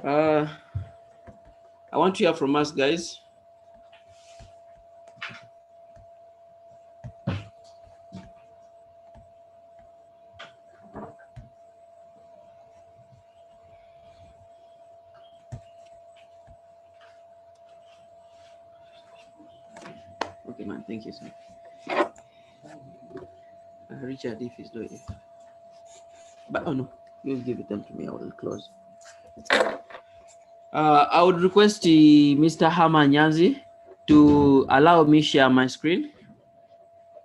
I want to hear from us, guys. Okay, man. Thank you, sir. Richard, if he's doing it. But oh no, you give it them to me. I will close. I would request Mr. Hama Nyanzi to allow me share my screen.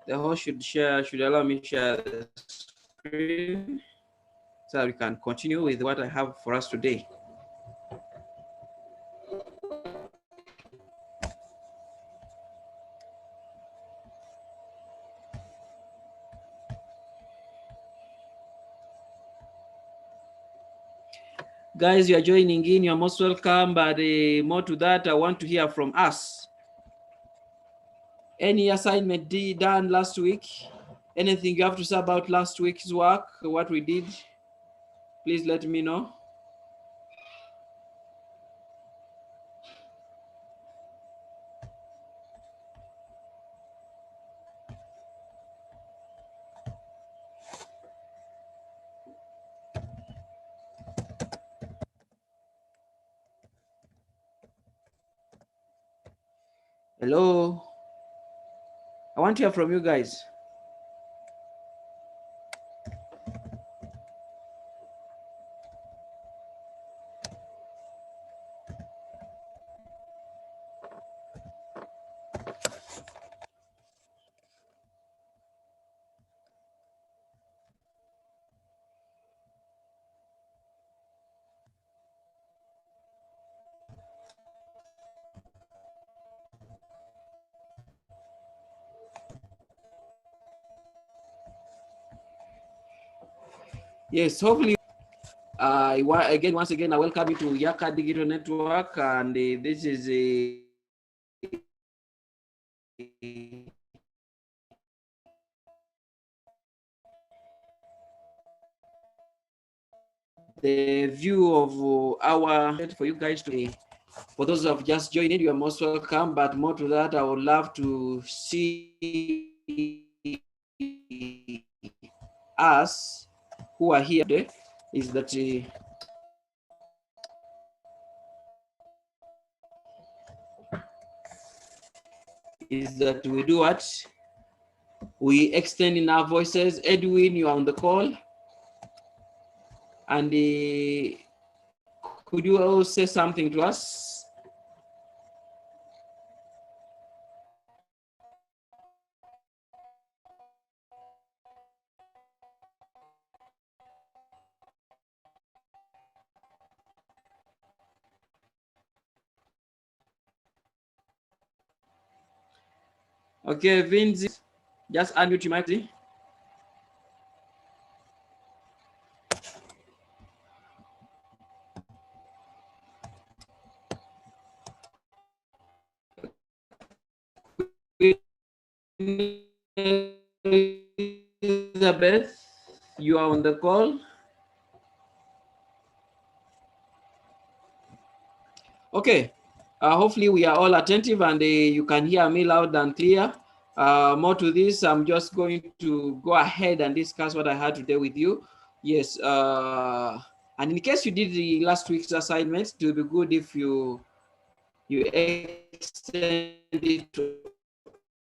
The host should allow me share the screen so that we can continue with what I have for us today. Guys, you are joining in, you're most welcome, but more to that, I want to hear from us. Any assignment done last week? Anything you have to say about last week's work, what we did? Please let me know. Hello? I want to hear from you guys. Yes, hopefully. Once again, I welcome you to Yaaka Digital Network, and this is the view of our for you guys to. For those who have just joined in, you are most welcome. But more to that, I would love to see us who are here today. Is that we do what? We extend in our voices. Edwin, you are on the call. And could you all say something to us? Okay, Vinzi, just unmute your mic. Elizabeth, you are on the call. Okay, hopefully we are all attentive and you can hear me loud and clear. More to this, I'm just going to go ahead and discuss what I had today with you. Yes, and in case you did the last week's assignment, it will be good if you extend it to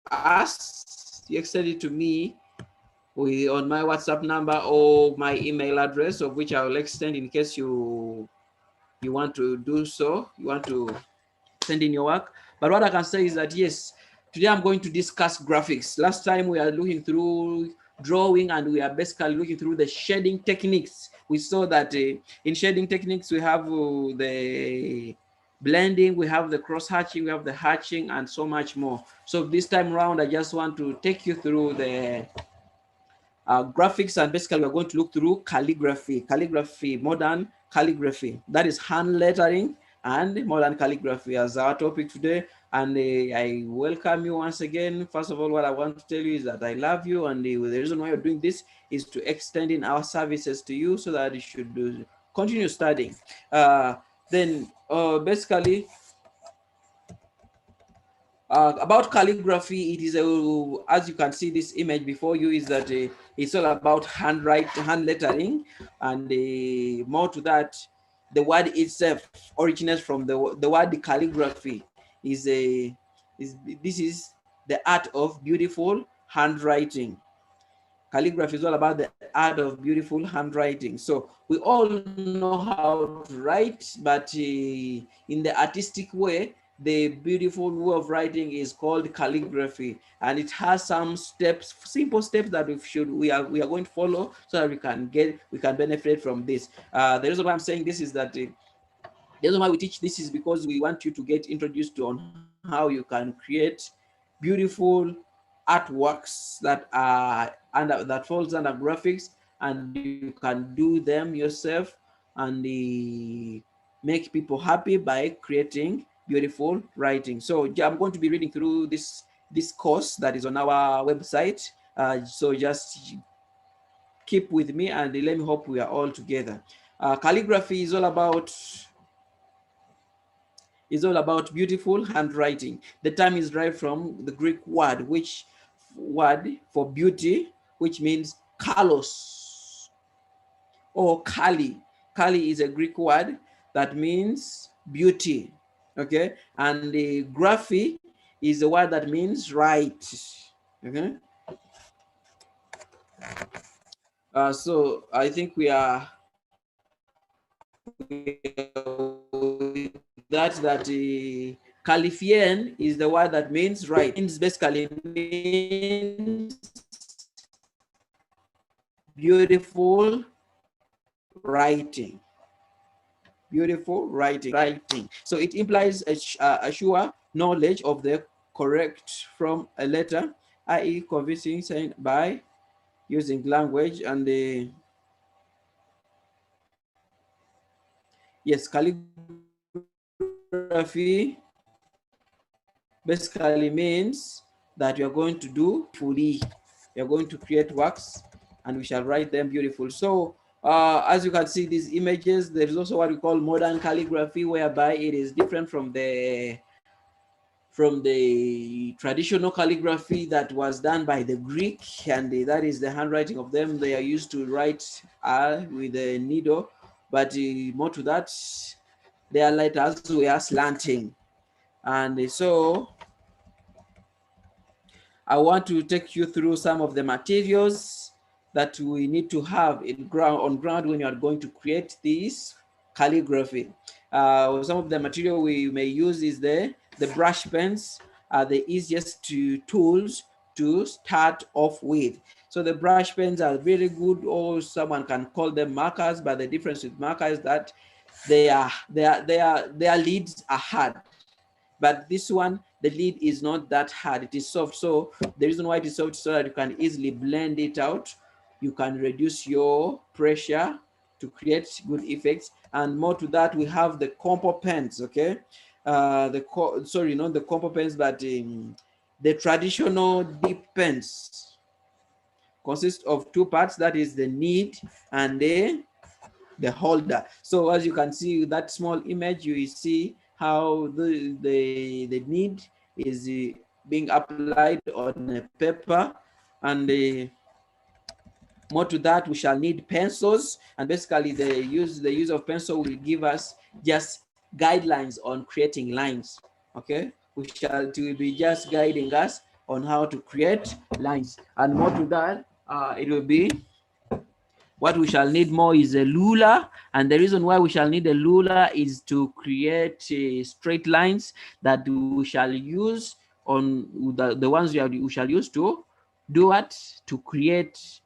us, you extend it to me on my WhatsApp number or my email address, of which I will extend in case you want to do so, you want to send in your work. But what I can say is that, yes, today I'm going to discuss graphics. Last time we are looking through drawing and we are basically looking through the shading techniques. We saw that in shading techniques, we have the blending, we have the cross hatching, we have the hatching, and so much more. So this time around, I just want to take you through the graphics, and basically we're going to look through calligraphy, modern calligraphy. That is hand lettering and modern calligraphy as our topic today. And I welcome you once again. First of all, what I want to tell you is that I love you, and the reason why you're doing this is to extending our services to you so that you should continue studying. Then basically, about calligraphy, it is as you can see this image before you, is that it's all about hand lettering, and more to that, the word itself originates from the word calligraphy. Is a is This is the art of beautiful handwriting. Calligraphy is all about the art of beautiful handwriting. So we all know how to write, but in the artistic way, the beautiful way of writing is called calligraphy, and it has some steps, simple steps that we are going to follow so that we can benefit from this. The reason why I'm saying this is that the reason why we teach this is because we want you to get introduced to on how you can create beautiful artworks that are that falls under graphics, and you can do them yourself, and make people happy by creating beautiful writing. So I'm going to be reading through this course that is on our website. So just keep with me and let me hope we are all together. Calligraphy is all about beautiful handwriting. The term is derived from the Greek word, which word for beauty, which means kalos or kali. Kali is a Greek word that means beauty. Okay, and the graphy is a word that means write. Okay, so I think we are that Califien is the word that means right. It basically means beautiful writing. Beautiful writing. So it implies a sure knowledge of the correct from a letter, i.e. convincing saying by using language. And the yes, calligraphy basically means that you are going to do fully. You're going to create works and we shall write them beautiful. So as you can see these images, there is also what we call modern calligraphy, whereby it is different from the traditional calligraphy that was done by the Greek, and that is the handwriting of them. They are used to write with a needle, but more to that, their letters were slanting. And so I want to take you through some of the materials that we need to have on ground when you are going to create this calligraphy. Some of the material we may use is the brush pens are the easiest tools to start off with. So the brush pens are very good, or someone can call them markers, but the difference with markers is that their leads are hard. But this one, the lead is not that hard, it is soft. So the reason why it is soft is so that you can easily blend it out. You can reduce your pressure to create good effects. And more to that, we have the compo pens. Okay, not the compo pens, but the traditional dip pens consist of two parts, that is the nib and the holder. So as you can see that small image, you see how the nib is being applied on a paper. And more to that, we shall need pencils, and basically the use of pencil will give us just guidelines on creating lines. Okay, it will be just guiding us on how to create lines. And more to that, it will be what we shall need more is a ruler. And the reason why we shall need a ruler is to create straight lines that we shall use on the ones we shall use to do what, to create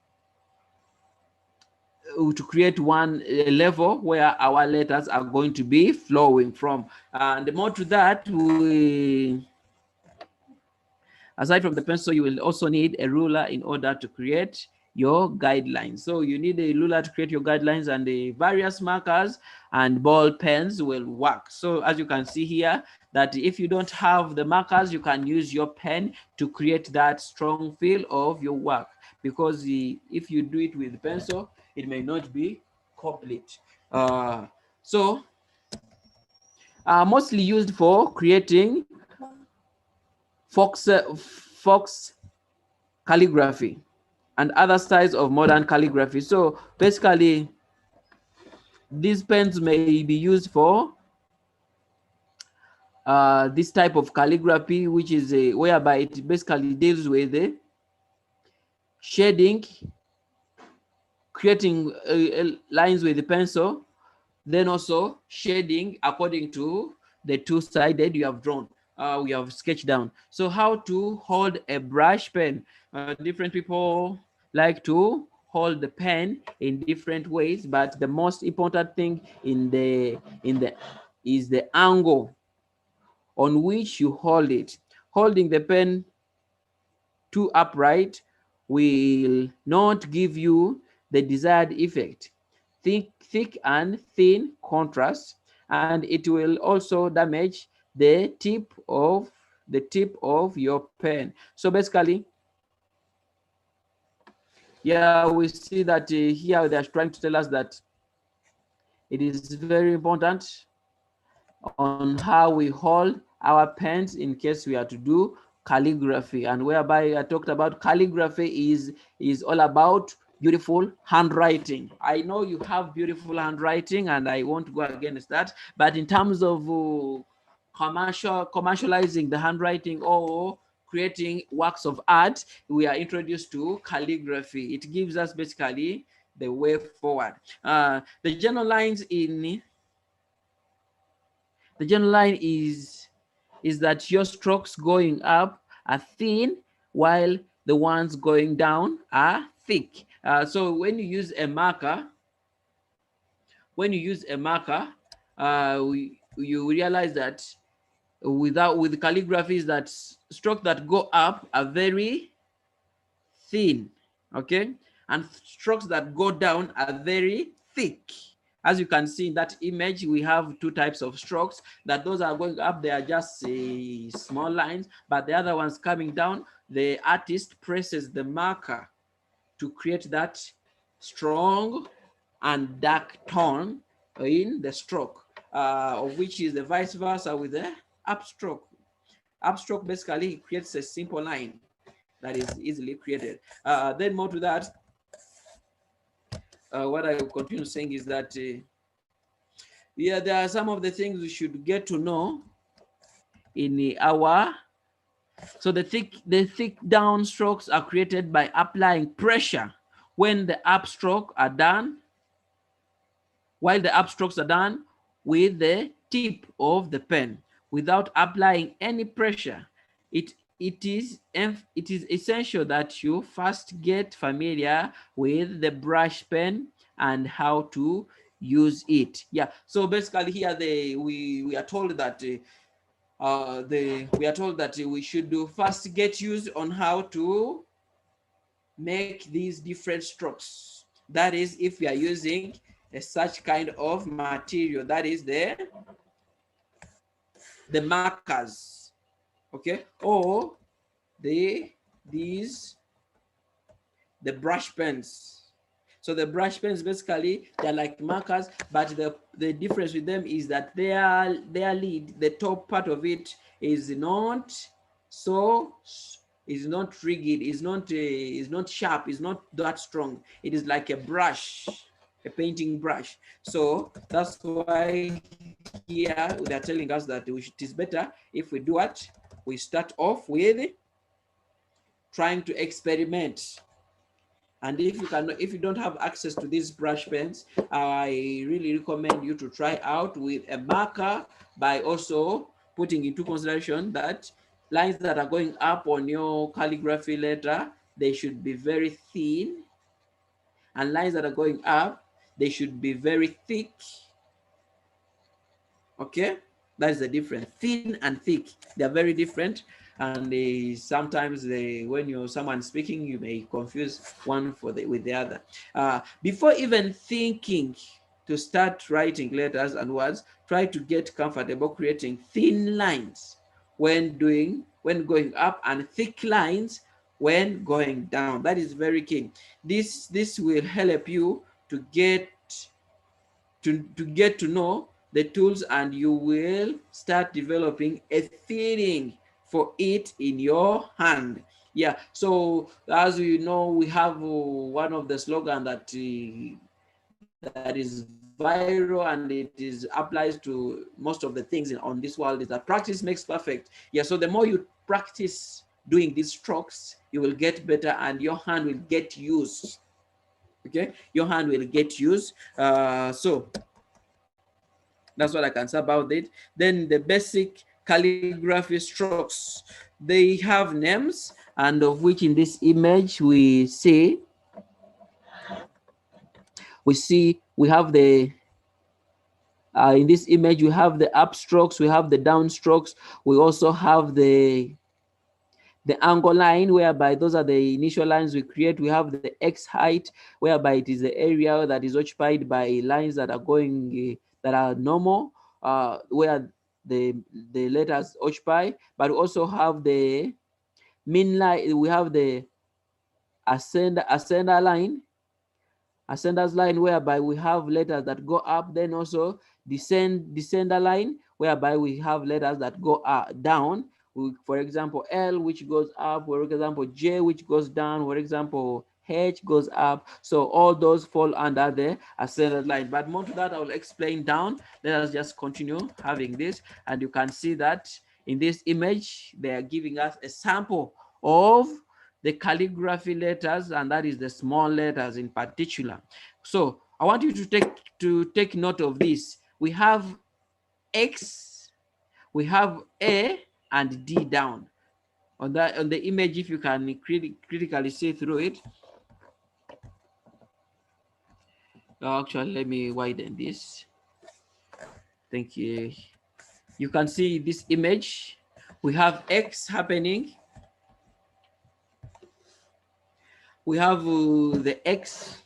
one level where our letters are going to be flowing from. And more to that, aside from the pencil, you will also need a ruler in order to create your guidelines. So you need a ruler to create your guidelines, and the various markers and ball pens will work. So as you can see here, that if you don't have the markers, you can use your pen to create that strong feel of your work, because if you do it with pencil, it may not be complete. So are mostly used for creating fox calligraphy and other styles of modern calligraphy. So basically, these pens may be used for this type of calligraphy, which is whereby it basically deals with shading, creating lines with the pencil, then also shading according to the two-sided you have drawn, we have sketched down. So how to hold a brush pen? Different people like to hold the pen in different ways, but the most important thing is the angle on which you hold it. Holding the pen too upright will not give you the desired effect. Thick and thin contrast, and it will also damage the tip of your pen. So basically, yeah, we see that here they're trying to tell us that it is very important on how we hold our pens in case we are to do calligraphy. And whereby I talked about calligraphy is all about beautiful handwriting. I know you have beautiful handwriting and I won't go against that, but in terms of commercializing the handwriting or creating works of art, we are introduced to calligraphy. It gives us basically the way forward. The general lines in the general line is that your strokes going up are thin while the ones going down are thick. So when you use a marker, you realize that with calligraphies that strokes that go up are very thin, okay, and strokes that go down are very thick. As you can see in that image, we have two types of strokes. That those are going up, they are just small lines, but the other ones coming down, the artist presses the marker to create that strong and dark tone in the stroke, which is the vice versa with the upstroke. Upstroke basically creates a simple line that is easily created. Then more to that, what I will continue saying is that yeah, there are some of the things we should get to know in our. So the thick down strokes are created by applying pressure when the upstroke are done, while the upstrokes are done with the tip of the pen without applying any pressure. It is essential that you first get familiar with the brush pen and how to use it. Yeah, so basically here we are told that we should do first get used on how to make these different strokes. That is, if we are using such kind of material, that is the markers, okay, or these the brush pens. So the brush pens basically they're like markers, but the difference with them is that their lid, the top part of it, is not so is not rigid, is not sharp, is not that strong. It is like a brush, a painting brush. So that's why here they're telling us that it is better if we do what we start off with trying to experiment. And if you don't have access to these brush pens, I really recommend you to try out with a marker, by also putting into consideration that lines that are going up on your calligraphy letter, they should be very thin, and lines that are going up, they should be very thick. Okay, that is the difference. Thin and thick, they are very different, and sometimes when you're someone speaking, you may confuse one with the other. Before even thinking to start writing letters and words, try to get comfortable creating thin lines when going up, and thick lines when going down. That is very key. This will help you to get to know the tools and you will start developing a feeling for it in your hand. Yeah, so as you know, we have one of the slogan that that is viral and it is applies to most of the things on this world, is that practice makes perfect. Yeah, so the more you practice doing these strokes, you will get better and your hand will get used. Okay, your hand will get used. So that's what I can say about it. Then the basic calligraphy strokes, they have names, and of which in this image we have the in this image we have the up strokes, we have the down strokes, we also have the angle line, whereby those are the initial lines we create. We have the X height, whereby it is the area that is occupied by lines that are going that are normal, where the letters occupy. But we also have the mean line. We have the ascender line, ascender's line, whereby we have letters that go up. Then also descender line, whereby we have letters that go down. For example, L, which goes up. For example, J, which goes down. For example, H goes up. So all those fall under the ascended line. But more to that, I will explain down. Let us just continue having this. And you can see that in this image, they are giving us a sample of the calligraphy letters, and that is the small letters in particular. So I want you to take note of this. We have X, we have A and D down. On the image, if you can critically see through it. Actually, let me widen this. Thank you. You can see this image. We have X happening. We have the X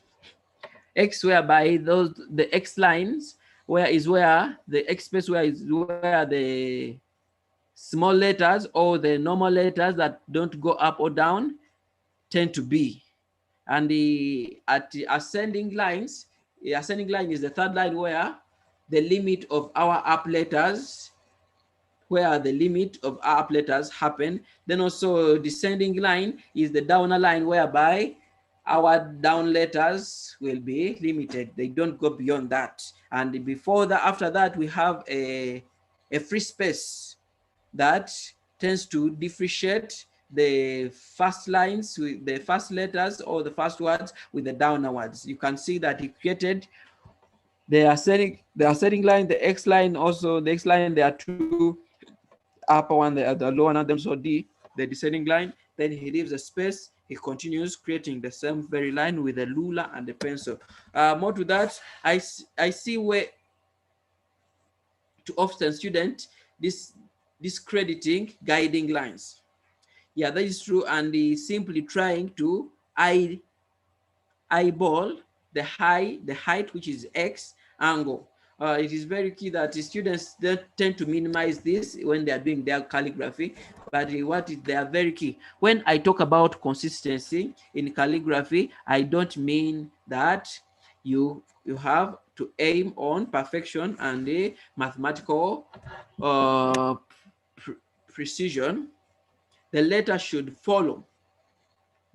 whereby the X lines where the X space where the small letters or the normal letters that don't go up or down tend to be. And at the ascending lines, the ascending line is the third line where the limit of our up letters, where the limit of our up letters happen. Then also descending line is the downer line, whereby our down letters will be limited. They don't go beyond that. And before that, after that, we have a free space that tends to differentiate the first lines with the first letters or the first words with the downer words. You can see that he created the ascending line, the X line, also the X line, there are two upper one, the lower one, and then so D, the descending line. Then he leaves a space. He continues creating the same very line with a ruler and a pencil. More to that, I see where too often students discrediting guiding lines. Yeah, that is true, and simply trying to eyeball the height, which is X angle. It is very key that the students don't tend to minimize this when they are doing their calligraphy, but they are very key. When I talk about consistency in calligraphy, I don't mean that you have to aim on perfection and the mathematical precision. The letter should follow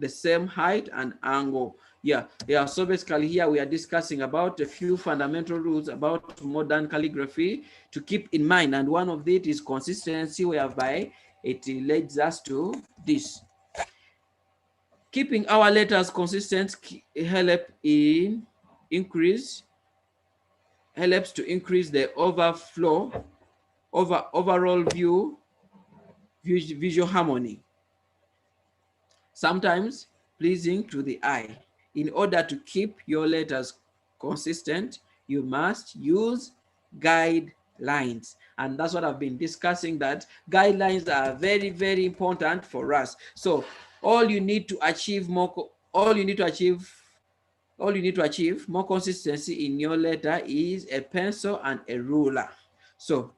the same height and angle. Yeah. So basically here we are discussing about a few fundamental rules about modern calligraphy to keep in mind, and one of it is consistency, whereby it leads us to this. Keeping our letters consistent helps to increase the overall visual harmony, sometimes pleasing to the eye. In order to keep your letters consistent, you must use guidelines. And that's what I've been discussing, that guidelines are very, very important for us. So all you need to achieve more consistency in your letter is a pencil and a ruler. So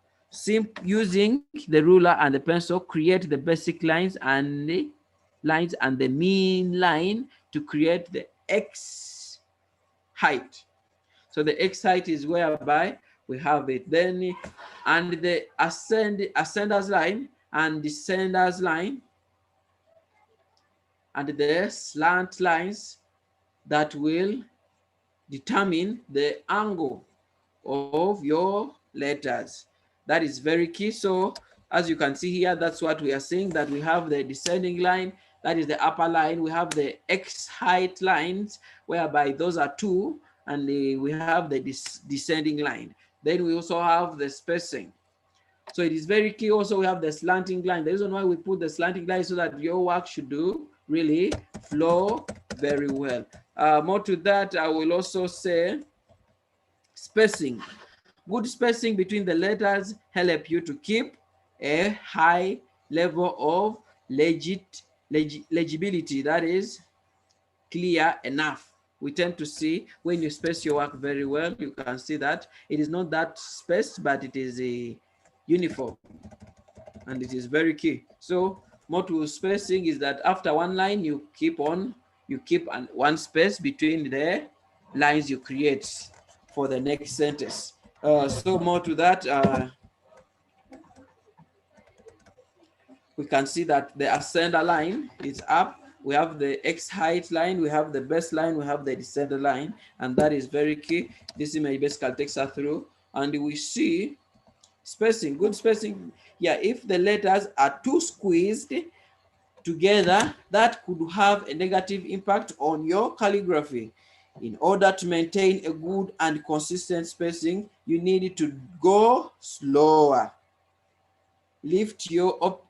using the ruler and the pencil, create the basic lines and the mean line to create the X height. So the X height is whereby We have it. Then, and the ascenders line and descenders line and the slant lines that will determine the angle of your letters. That is very key. So as you can see here, that's what we are saying, that we have the descending line, that is the upper line. We have the X height lines, whereby those are 2, and we have the descending line. Then we also have the spacing. So it is very key. Also, we have the slanting line. The reason why we put the slanting line so that your work should do really flow very well. More to that, I will also say spacing. Good spacing between the letters help you to keep a high level of legibility, that is clear enough. We tend to see when you space your work very well, you can see that it is not that spaced, but it is a uniform, and it is very key. So more to spacing is that after one line, you keep one space between the lines you create for the next sentence. So more to that, we can see that the ascender line is up. We have the X height line, we have the base line, we have the descender line, and that is very key. This image basically takes us through, and we see spacing, good spacing. Yeah, if the letters are too squeezed together, that could have a negative impact on your calligraphy. In order to maintain a good and consistent spacing, you need to go slower. Lift your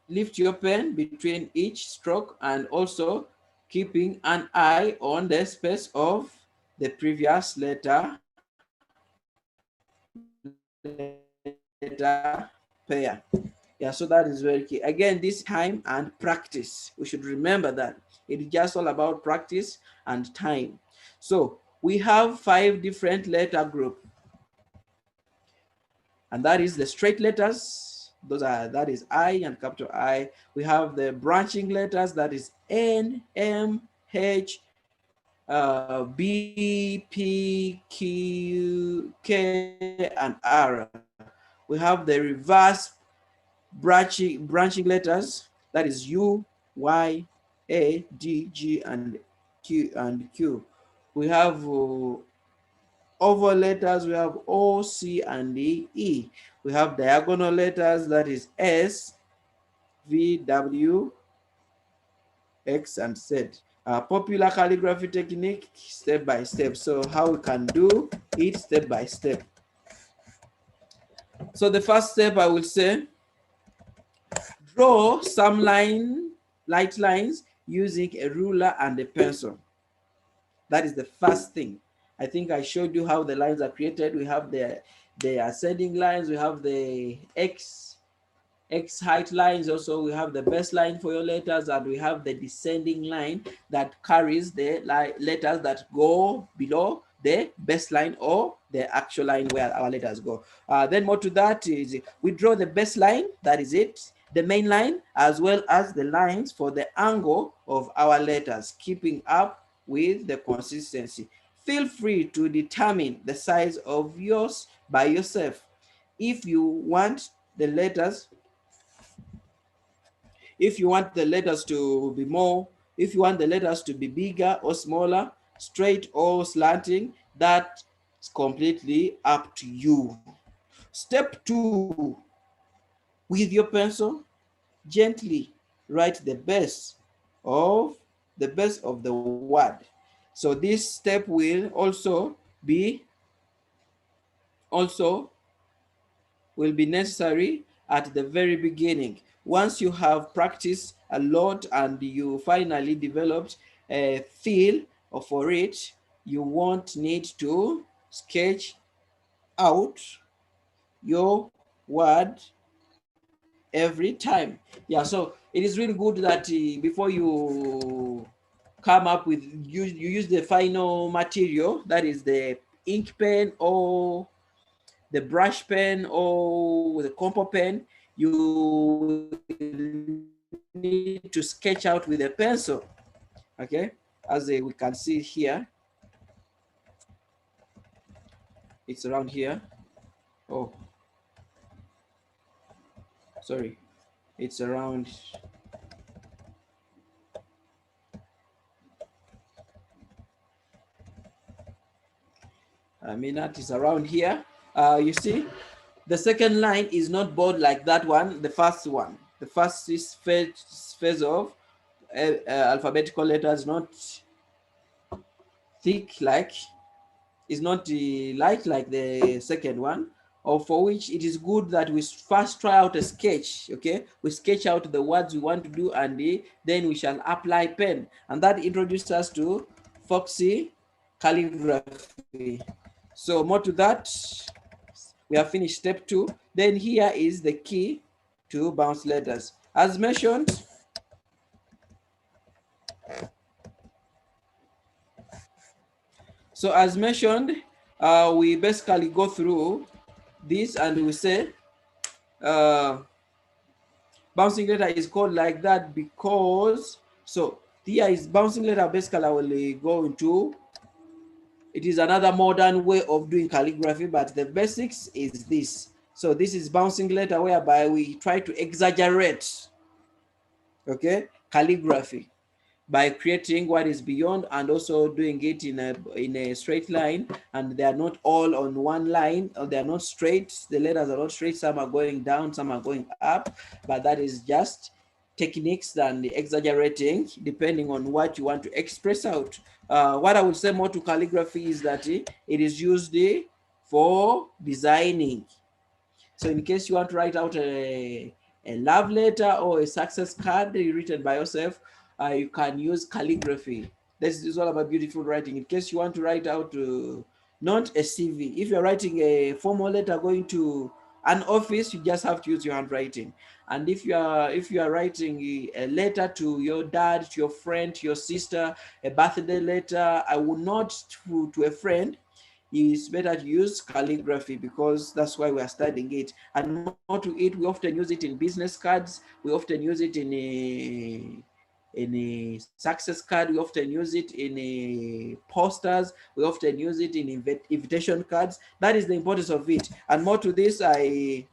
pen between each stroke, and also keeping an eye on the space of the previous letter pair. Yeah, so that is very key. Again, this time and practice. We should remember that it is just all about practice and time. So we have 5 different letter group, and that is the straight letters. That is I and capital I. We have the branching letters, that is N, M, H, B, P, Q, K, and R. We have the reverse branching letters, that is U, Y, A, D, G, and Q. We have oval letters, we have O, C, and E. We have diagonal letters, that is S, V, W, X, and Z. Popular calligraphy technique, step by step. So how we can do it step by step. So the first step, I will say, draw some light lines using a ruler and a pencil. That is the first thing. I think I showed you how the lines are created. We have the ascending lines, we have the X height lines, also we have the base line for your letters, and we have the descending line that carries the letters that go below the base line or the actual line where our letters go. Then more to that is we draw the base line, that is it, the main line, as well as the lines for the angle of our letters, keeping up with the consistency. Feel free to determine the size of yours by yourself. If you want the letters to be more, if you want the letters to be bigger or smaller, straight or slanting, that's completely up to you. Step 2, with your pencil, gently write the base of the word. So this step will also be necessary at the very beginning. Once you have practiced a lot and you finally developed a feel for it, you won't need to sketch out your word every time. Yeah, so it is really good that before you come up with, you use the final material, that is the ink pen or the brush pen or the compo pen. You need to sketch out with a pencil, okay, as we can see here. It's around here. Oh, sorry, it's around. I mean, that is around here. You see, the second line is not bold like that one, the first one. The first is phase of alphabetical letters, not thick like, is not light like the second one, or for which it is good that we first try out a sketch. Okay, we sketch out the words we want to do, and then we shall apply pen, and that introduces us to Foxy calligraphy. So more to that, we have finished step 2. Then here is the key to bounce letters. As mentioned, we basically go through this and we say uh, bouncing letter is called like that because, so here is bouncing letter. Basically, I will go into, it is another modern way of doing calligraphy, but the basics is this. So this is bouncing letter, whereby we try to exaggerate, okay, calligraphy by creating what is beyond and also doing it in a straight line, and they are not all on one line, or they are not straight. The letters are not straight. Some are going down, some are going up, but that is just techniques and exaggerating depending on what you want to express out. What I would say more to calligraphy is that it is used for designing. So in case you want to write out a love letter or a success card written by yourself, you can use calligraphy. This is all about beautiful writing. In case you want to write out not a CV, if you're writing a formal letter going to an office, you just have to use your handwriting. And if you are writing a letter to your dad, to your friend, to your sister, a birthday letter, I will not to a friend, it's better to use calligraphy because that's why we are studying it. And more to it, we often use it in business cards. We often use it in a success card. We often use it in a posters. We often use it in invitation cards. That is the importance of it. And more to this, the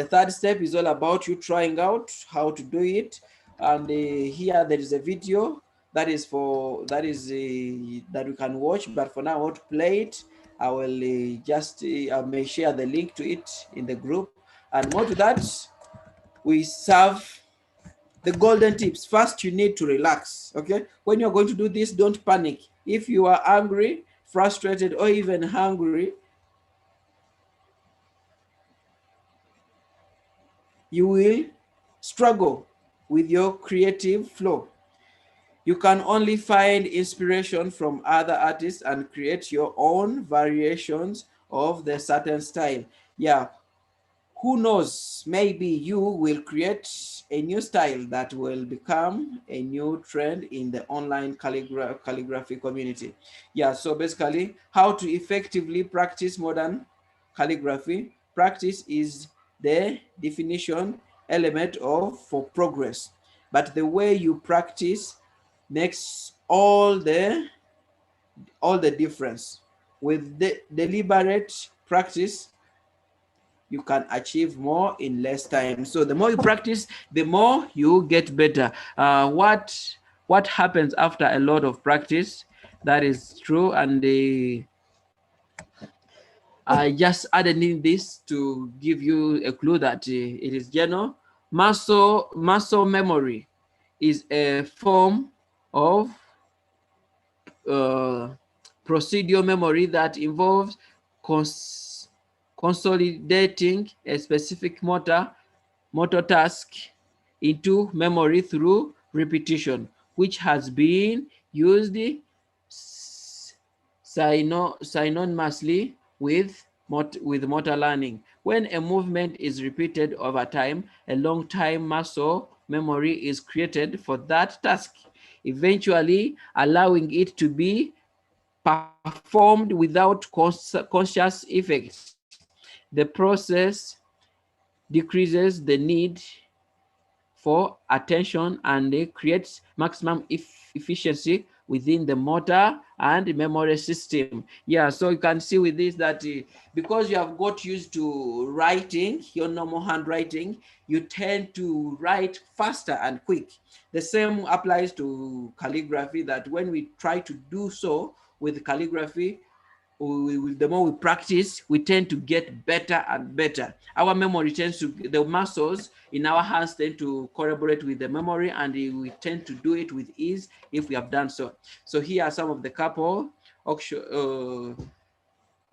third step is all about you trying out how to do it. And here there is a video that is that we can watch, but for now I want to play it. I will I may share the link to it in the group. And more to that, we serve the golden tips. First, you need to relax. Okay, when you're going to do this, don't panic. If you are angry, frustrated, or even hungry, you will struggle with your creative flow. You can only find inspiration from other artists and create your own variations of the certain style. Yeah, who knows, maybe you will create a new style that will become a new trend in the online calligraphy community. Yeah, so basically how to effectively practice modern calligraphy. Practice is the definition element of for progress, but the way you practice makes all the difference. With the deliberate practice, you can achieve more in less time. So the more you practice, the more you get better. What happens after a lot of practice? That is true, and I just added in this to give you a clue that it is general. Muscle memory is a form of uh, procedural memory that involves consolidating a specific motor task into memory through repetition, which has been used synonymously with motor learning. When a movement is repeated over time, a long-time muscle memory is created for that task, eventually allowing it to be performed without conscious effect. The process decreases the need for attention and creates maximum efficiency within the motor and memory system. Yeah, so you can see with this that because you have got used to writing, your normal handwriting, you tend to write faster and quick. The same applies to calligraphy, that when we try to do so with calligraphy, the more we practice, we tend to get better and better. Our memory tends to, the muscles in our hands tend to corroborate with the memory, and we tend to do it with ease if we have done so. So here are some of the couple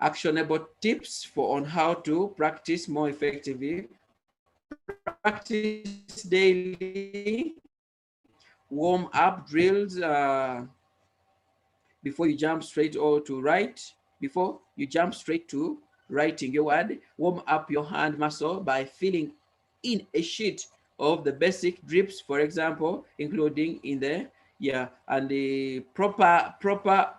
actionable tips for on how to practice more effectively. Practice daily, warm up drills, before you jump straight or to write, before you jump straight to writing your word, warm up your hand muscle by filling in a sheet of the basic drips, for example, including in the, yeah, and the proper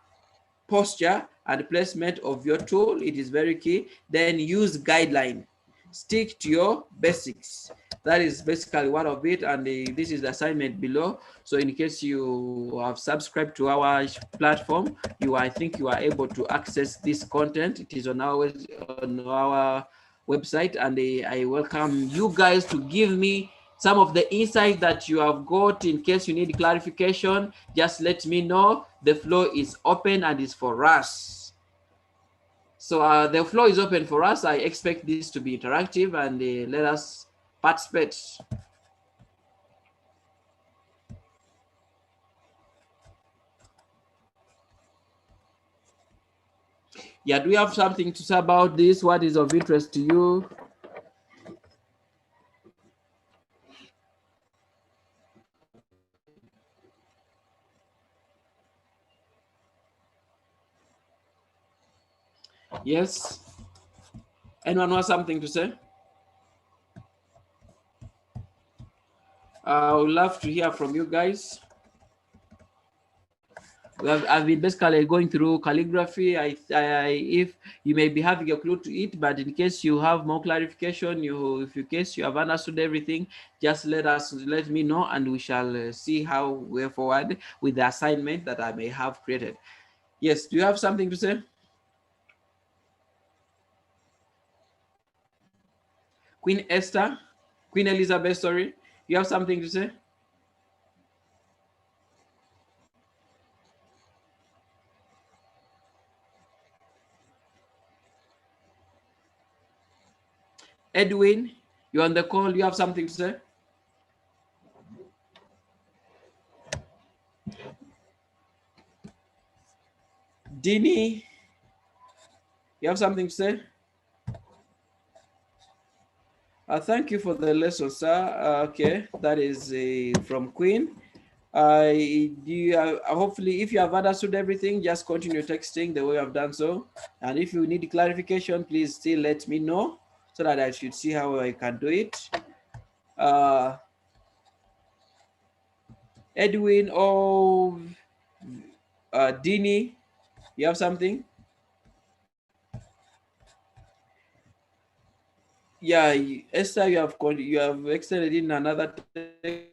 posture and placement of your tool. It is very key. Then use guideline. Stick to your basics. That is basically one of it, and this is the assignment below. So in case you have subscribed to our platform, I think you are able to access this content. It is on our website, and I welcome you guys to give me some of the insights that you have got. In case you need clarification, just let me know. The floor is open and is for us. So the floor is open for us. I expect this to be interactive, and let us participate. Yeah, do you have something to say about this? What is of interest to you? Yes? Anyone has something to say? I would love to hear from you guys. I've been basically going through calligraphy. If you may be having a clue to it, but in case you have more clarification, if in case you have understood everything, just let me know, and we shall see how we're forward with the assignment that I may have created. Yes, do you have something to say? Queen Esther, Queen Elizabeth, sorry, you have something to say? Edwin, you're on the call, you have something to say? Dini, you have something to say? Thank you for the lesson, sir. Okay, that is from Queen. Hopefully, if you have understood everything, just continue texting the way I've done so. And if you need clarification, please still let me know so that I should see how I can do it. Edwin or Dini, you have something? Yeah, Esther, you have extended in another text.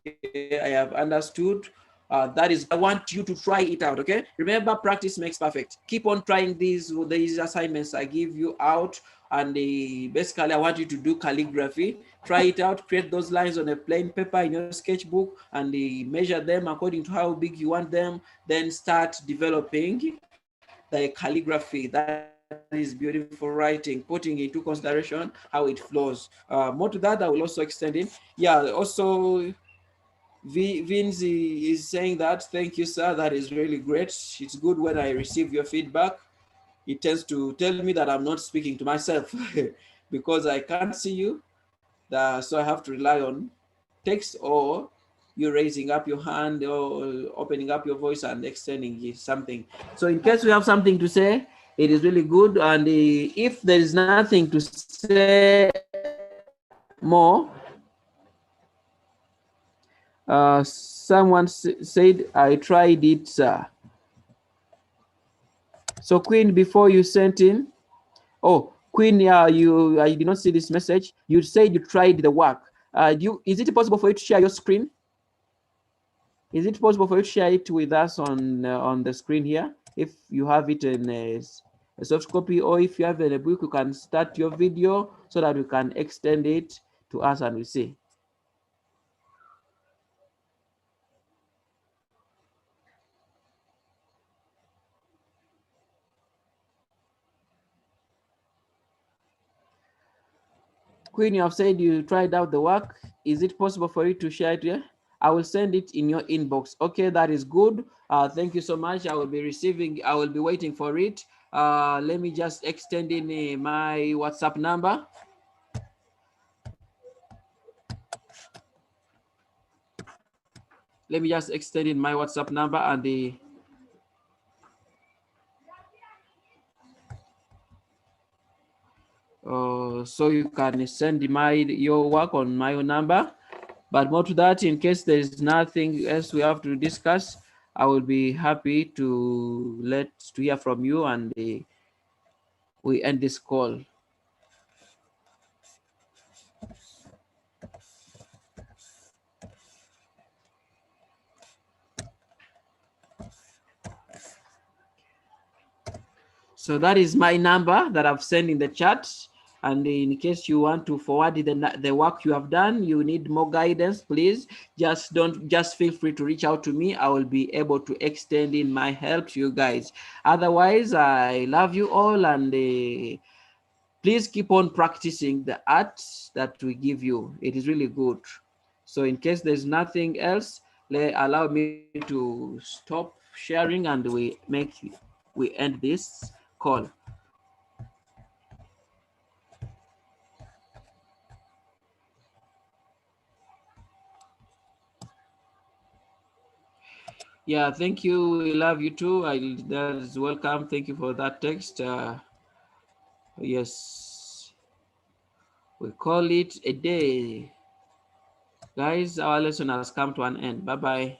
Okay, I have understood. That is, I want you to try it out, okay? Remember, practice makes perfect. Keep on trying these assignments I give you out, and basically I want you to do calligraphy. Try it out, create those lines on a plain paper in your sketchbook, and measure them according to how big you want them. Then start developing the calligraphy. That is beautiful writing, putting into consideration how it flows. More to that, I will also extend in. Yeah, also Vince is saying that, thank you, sir. That is really great. It's good when I receive your feedback. It tends to tell me that I'm not speaking to myself because I can't see you. So I have to rely on text, or you raising up your hand or opening up your voice and extending something. So in case we have something to say, it is really good. And if there is nothing to say more, someone said, I tried it, sir. So Queen, before you sent in, oh, Queen, I did not see this message. You said you tried the work. Is it possible for you to share your screen? Is it possible for you to share it with us on the screen here? If you have it in a soft copy, or if you have in a book, you can start your video so that we can extend it to us and we see. Queen, you have said you tried out the work. Is it possible for you to share it here? I will send it in your inbox. Okay, that is good. Thank you so much. I will be waiting for it. Let me just extend in my WhatsApp number. Let me just extend in my WhatsApp number and the so you can send your work on my number. But more to that, in case there is nothing else we have to discuss, I will be happy to hear from you, and we end this call. So that is my number that I've sent in the chat. And in case you want to forward the work you have done, you need more guidance, please just feel free to reach out to me. I will be able to extend in my help to you guys. Otherwise, I love you all, and please keep on practicing the art that we give you. It is really good. So in case there's nothing else, allow me to stop sharing, and we end this call. Yeah, thank you. We love you too. That is welcome. Thank you for that text. Yes, we call it a day. Guys, our lesson has come to an end. Bye-bye.